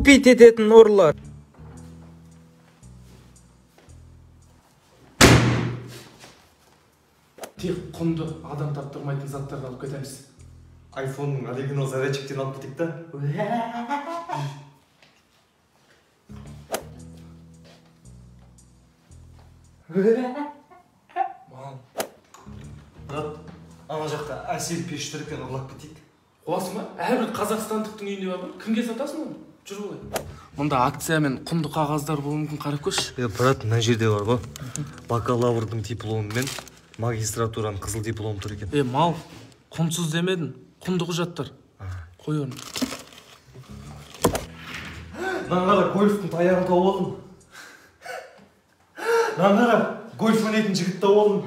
Купить этетін орлар. Тек құнды адам таптырмайтын заттарды алып кетеміз. Айфонның оригинал зарядчиктерін алып кетейік та. Брат, ана жақта әсел пеш тұр екен, ұрлап кетейік. Қуасың ба? Әрбір қазақстандықтың үйінде бар ба? Кімге сатасың оны? Жүр болай. Мұнда акция мен құнды қағаздар болуы мүмкін, қарап көрші. Брат, мына жерде бар ғой. Бакалаврдың дипломы мен магистратураның қызыл дипломы тұр екен. Мал, құнсыз демедің. Құнды құжаттар. Қой оны. Мынаны қара, гольфтың таяғын тауып алдым. Мынаны қара, гольф ойнайтын жігіт тауып алдым.